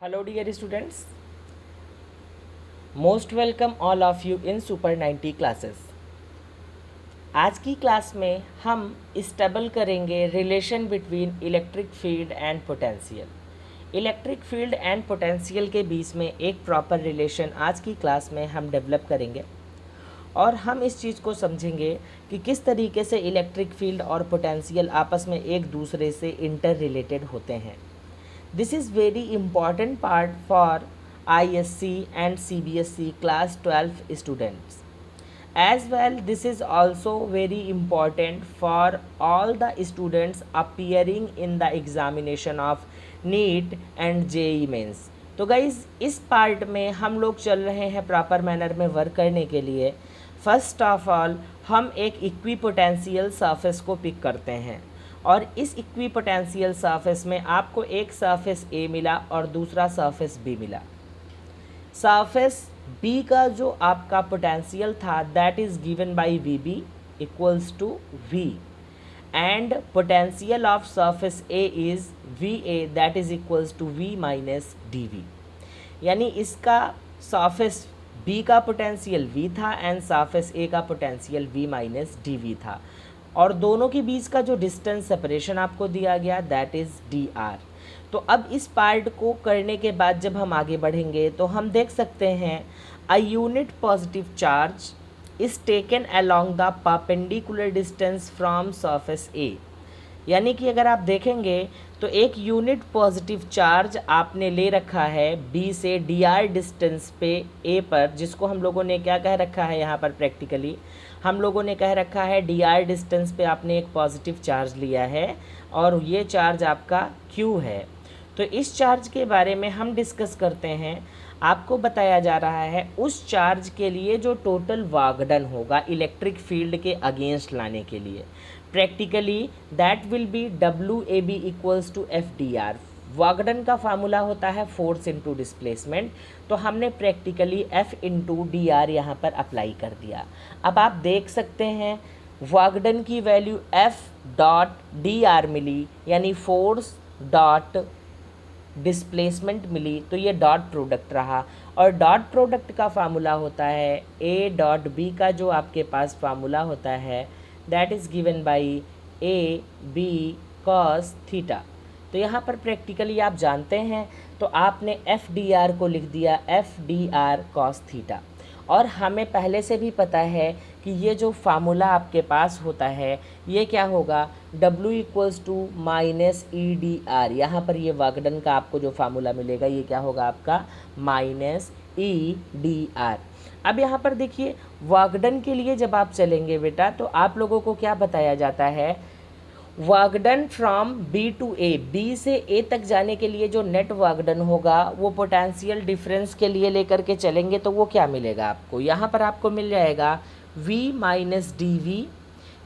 Hello dear students, most welcome all of you in Super 90 classes. आज की class में हम स्टेबल करेंगे relation between electric field and potential. Electric field and potential के बीच में एक प्रॉपर रिलेशन आज की क्लास में हम डेवलप करेंगे और हम इस चीज़ को समझेंगे कि किस तरीके से इलेक्ट्रिक फील्ड और पोटेंशियल आपस में एक दूसरे से इंटर रिलेटेड होते हैं। This is very important part for ISC and CBSE class 12 students. As well, this is also very important for all the students appearing in the examination of NEET and JEE Mains. तो guys इस part में हम लोग चल रहे हैं proper manner में work करने के लिए। फर्स्ट ऑफ ऑल हम एक इक्विपोटेंशियल सरफेस को पिक करते हैं और इस इक्विपोटेंशियल सरफेस में आपको एक सरफेस ए मिला और दूसरा सरफेस बी मिला। सरफेस बी का जो आपका पोटेंशियल था that is given by V B equals to V and potential of surface A is V A that is equals to V minus D V. यानी इसका सरफेस बी का potential V था एंड surface A का potential V minus D V था और दोनों के बीच का जो डिस्टेंस सेपरेशन आपको दिया गया दैट इज़ डी आर। तो अब इस पार्ट को करने के बाद जब हम आगे बढ़ेंगे तो हम देख सकते हैं a unit positive charge is taken along the perpendicular distance from surface A. यानी कि अगर आप देखेंगे तो एक यूनिट पॉजिटिव चार्ज आपने ले रखा है बी से डी आर डिस्टेंस पे ए पर, जिसको हम लोगों ने क्या कह रखा है यहाँ पर प्रैक्टिकली हम लोगों ने कह रखा है डी आर डिस्टेंस पे आपने एक पॉजिटिव चार्ज लिया है और ये चार्ज आपका क्यू है। तो इस चार्ज के बारे में हम डिस्कस करते हैं। आपको बताया जा रहा है उस चार्ज के लिए जो टोटल वागडन होगा इलेक्ट्रिक फील्ड के अगेंस्ट लाने के लिए practically that will be W A B equals to F D R. वागडन का फार्मूला होता है फोर्स इनटू डिस्प्लेसमेंट, तो हमने practically F into D R यहाँ पर अप्लाई कर दिया। अब आप देख सकते हैं वागडन की value F dot D R मिली यानी फोर्स डॉट डिस्प्लेसमेंट मिली, तो ये डॉट प्रोडक्ट रहा और डॉट प्रोडक्ट का फार्मूला होता है ए डॉट बी का जो आपके पास फार्मूला होता है that is given by A B cos theta. तो यहाँ पर प्रैक्टिकली आप जानते हैं तो आपने एफ डी आर को लिख दिया F D R cos theta और हमें पहले से भी पता है कि ये जो फार्मूला आपके पास होता है ये क्या होगा W equals to minus E D R. यहाँ पर ये वागडन का आपको जो फार्मूला मिलेगा ये क्या होगा आपका माइनस ई डी आर। अब यहाँ पर देखिए वागडन के लिए जब आप चलेंगे बेटा तो आप लोगों को क्या बताया जाता है वागडन from B to A, B से ए तक जाने के लिए जो नेट वागडन होगा वो पोटेंशियल डिफरेंस के लिए लेकर के चलेंगे तो वो क्या मिलेगा आपको, यहाँ पर आपको मिल जाएगा v माइनस डी वी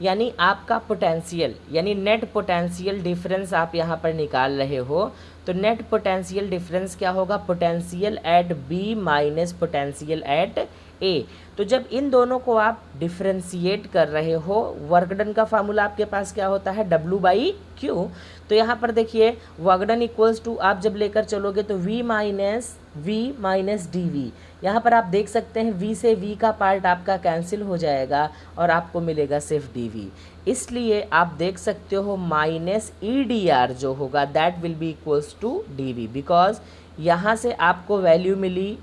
यानी आपका पोटेंशियल यानी नेट पोटेंशियल डिफरेंस आप यहाँ पर निकाल रहे हो तो नेट पोटेंशियल डिफरेंस क्या होगा potential at B minus potential at A. तो जब इन दोनों को आप डिफ्रेंशिएट कर रहे हो वर्कडन का फार्मूला आपके पास क्या होता है W बाई क्यू। तो यहाँ पर देखिए वर्कडन इक्वल्स टू आप जब लेकर चलोगे तो V माइनस डी वी। यहाँ पर आप देख सकते हैं V से V का पार्ट आपका कैंसिल हो जाएगा और आपको मिलेगा सिर्फ डी वी। इसलिए आप देख सकते हो माइनस ई डी आर जो होगा that will be equals to D V because यहाँ से आपको वैल्यू मिली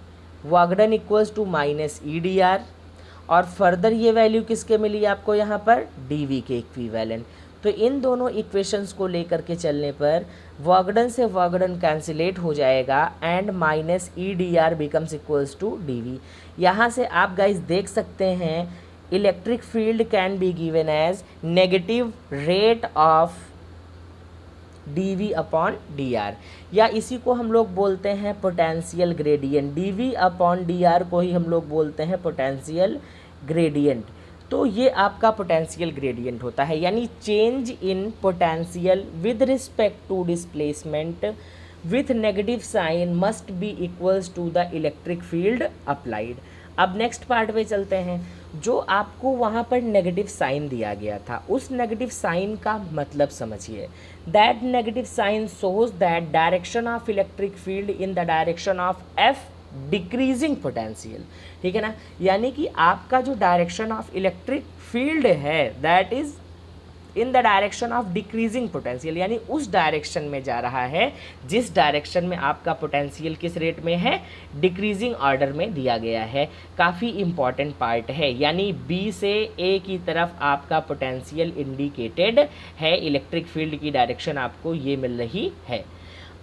वागडन equals to minus E D R और फर्दर ये वैल्यू किसके मिली आपको यहाँ पर डी वी के इक्विवेलेंट। तो इन दोनों इक्वेशंस को लेकर के चलने पर वागडन से वागडन कैंसिलेट हो जाएगा and minus E D R becomes equals to D V. यहाँ से आप गाइज देख सकते हैं electric field can be given as negative rate of D we upon D R या इसी को हम लोग बोलते हैं potential gradient. D we upon D R को ही हम लोग बोलते हैं पोटेंशियल ग्रेडियंट। तो ये आपका पोटेंशियल ग्रेडियंट होता है यानी change in potential with respect to displacement with negative sign must be equals to the electric field applied. अब नेक्स्ट पार्ट पे चलते हैं। जो आपको वहाँ पर नेगेटिव साइन दिया गया था, उस नेगेटिव साइन का मतलब समझिए। That negative sign shows that direction of electric field in the direction of F decreasing potential, ठीक है ना। यानी कि आपका जो डायरेक्शन ऑफ इलेक्ट्रिक फील्ड है that is in the direction of decreasing potential, यानी उस डायरेक्शन में जा रहा है जिस डायरेक्शन में आपका पोटेंशियल किस रेट में है, डिक्रीजिंग ऑर्डर में दिया गया है। काफ़ी इंपॉर्टेंट पार्ट है, यानी बी से ए की तरफ आपका पोटेंशियल इंडिकेटेड है, इलेक्ट्रिक फील्ड की डायरेक्शन आपको ये मिल रही है।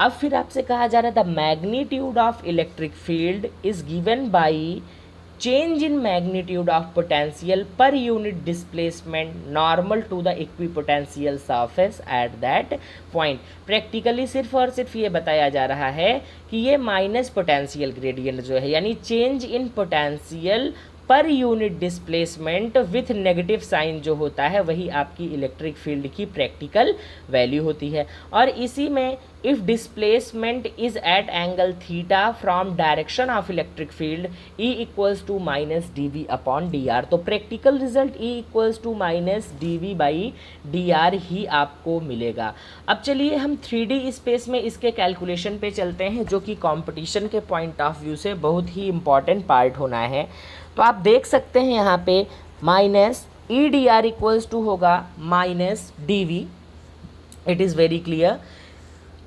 अब फिर आपसे कहा जा रहा था magnitude of electric field is given by change in magnitude of potential per unit displacement normal to the equipotential surface at that point। Practically सिर्फ और सिर्फ ये बताया जा रहा है कि ये माइनस पोटेंशियल ग्रेडियंट जो है, यानी change in potential per unit displacement with negative sign जो होता है वही आपकी इलेक्ट्रिक फील्ड की प्रैक्टिकल वैल्यू होती है। और इसी में if displacement is at angle theta from direction of electric field E equals to minus D we upon D R, तो practical result E equals to minus D we by D R ही आपको मिलेगा। अब चलिए हम 3D space में इसके calculation पे चलते हैं, जो कि कंपटीशन के पॉइंट ऑफ व्यू से बहुत ही इंपॉर्टेंट पार्ट होना है। तो आप देख सकते हैं यहाँ पे minus E D R equals to होगा minus D V, it is very clear.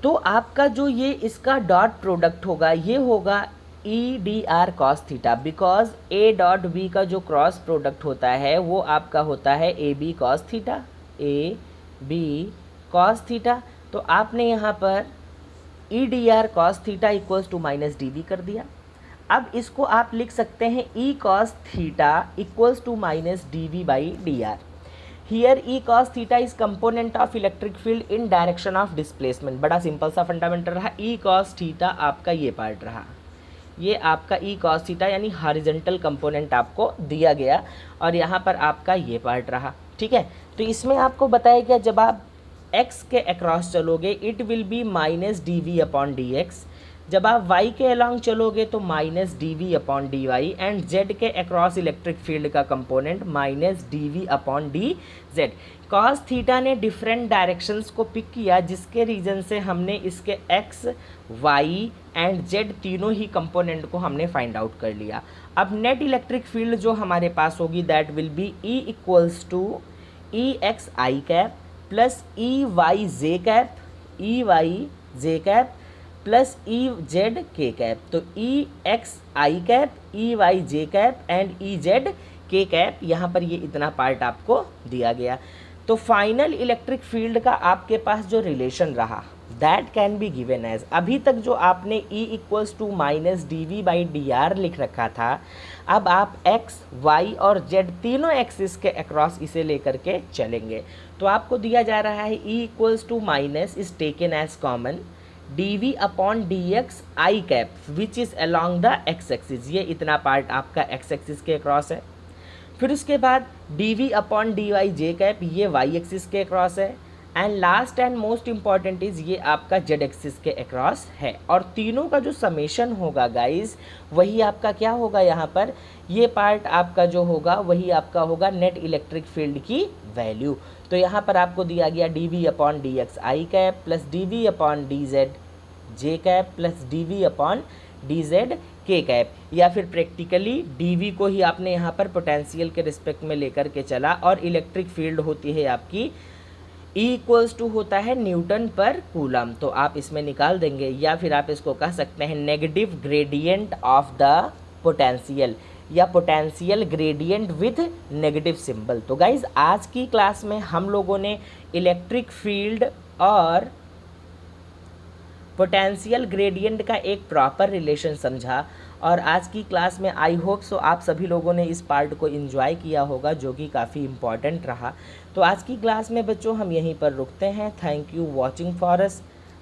तो आपका जो ये इसका डॉट प्रोडक्ट होगा ये होगा E D R cos theta, because A dot B का जो क्रॉस प्रोडक्ट होता है वो आपका होता है A B cos theta, A B cos theta. तो आपने यहाँ पर E D R cos theta equals to minus D V कर दिया। अब इसको आप लिख सकते हैं E cos theta equals to minus D we by D R. Here E cos theta is component of electric field in direction of displacement. बड़ा simple सा फंडामेंटल रहा। ई कॉस थीटा आपका ये पार्ट रहा, ये आपका ई कॉस थीटा यानी horizontal component आपको दिया गया, और यहाँ पर आपका ये पार्ट रहा, ठीक है। तो इसमें आपको बताया गया जब आप x के अक्रॉस चलोगे it will be minus D we upon d x, जब आप y के अलॉन्ग चलोगे तो minus D we upon d y, and z के अक्रॉस इलेक्ट्रिक फील्ड का component minus D we upon d z. Cos theta ने different directions को pick किया, जिसके रीजन से हमने इसके x, y एंड z तीनों ही कंपोनेंट को हमने फाइंड आउट कर लिया। अब नेट इलेक्ट्रिक फील्ड जो हमारे पास होगी that will be E equals to E X I cap plus E Y J cap, E Y J cap plus E Z के कैप। तो E X I cap, E Y J cap and E Z के cap, यहाँ पर ये इतना part आपको दिया गया। तो फाइनल इलेक्ट्रिक फील्ड का आपके पास जो रिलेशन रहा that can be given as, अभी तक जो आपने E equals to minus D we by D r लिख रखा था, अब आप x, y और z तीनों एक्सिस के अक्रॉस इसे लेकर के चलेंगे। तो आपको दिया जा रहा है E equals to minus is taken as common d we upon d x I cap which is along the x axis, ये इतना पार्ट आपका एक्स एक्सिस के अक्रॉस है। फिर उसके बाद d we upon d y J cap, ये y axis के अक्रॉस है, and last and most important is ये आपका जेड एक्सिस के अक्रॉस है। और तीनों का जो समेशन होगा गाइस वही आपका क्या होगा, यहाँ पर ये पार्ट आपका जो होगा वही आपका होगा नेट इलेक्ट्रिक फील्ड की वैल्यू। तो यहाँ पर आपको दिया गया d we upon d x I cap plus d we upon d z j cap plus d we upon d z के कैप, या फिर प्रैक्टिकली डी वी को ही आपने यहाँ पर पोटेंशियल के रिस्पेक्ट में लेकर के चला, और इलेक्ट्रिक फील्ड होती है आपकी E इक्वल्स टू होता है न्यूटन पर कूलम, तो आप इसमें निकाल देंगे, या फिर आप इसको कह सकते हैं negative gradient of the potential या potential gradient with negative symbol. तो गाइज आज की क्लास में हम लोगों ने इलेक्ट्रिक फील्ड और पोटेंशियल ग्रेडियंट का एक प्रॉपर रिलेशन समझा, और आज की क्लास में आई होप सो आप सभी लोगों ने इस पार्ट को एंजॉय किया होगा, जो कि काफ़ी इम्पॉर्टेंट रहा। तो आज की क्लास में बच्चों हम यहीं पर रुकते हैं। Thank you watching for us,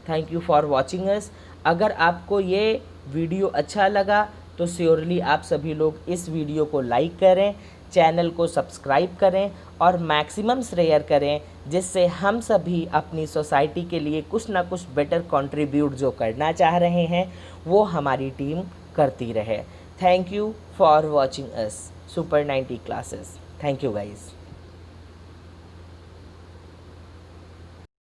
thank you for watching us. अगर आपको ये वीडियो अच्छा लगा तो श्योरली आप सभी लोग इस वीडियो को लाइक करें, चैनल को सब्सक्राइब करें और मैक्सिमम शेयर करें, जिससे हम सभी अपनी सोसाइटी के लिए कुछ ना कुछ बेटर कंट्रीब्यूट जो करना चाह रहे हैं वो हमारी टीम करती रहे। Thank you for watching us Super 90 classes. Thank you guys.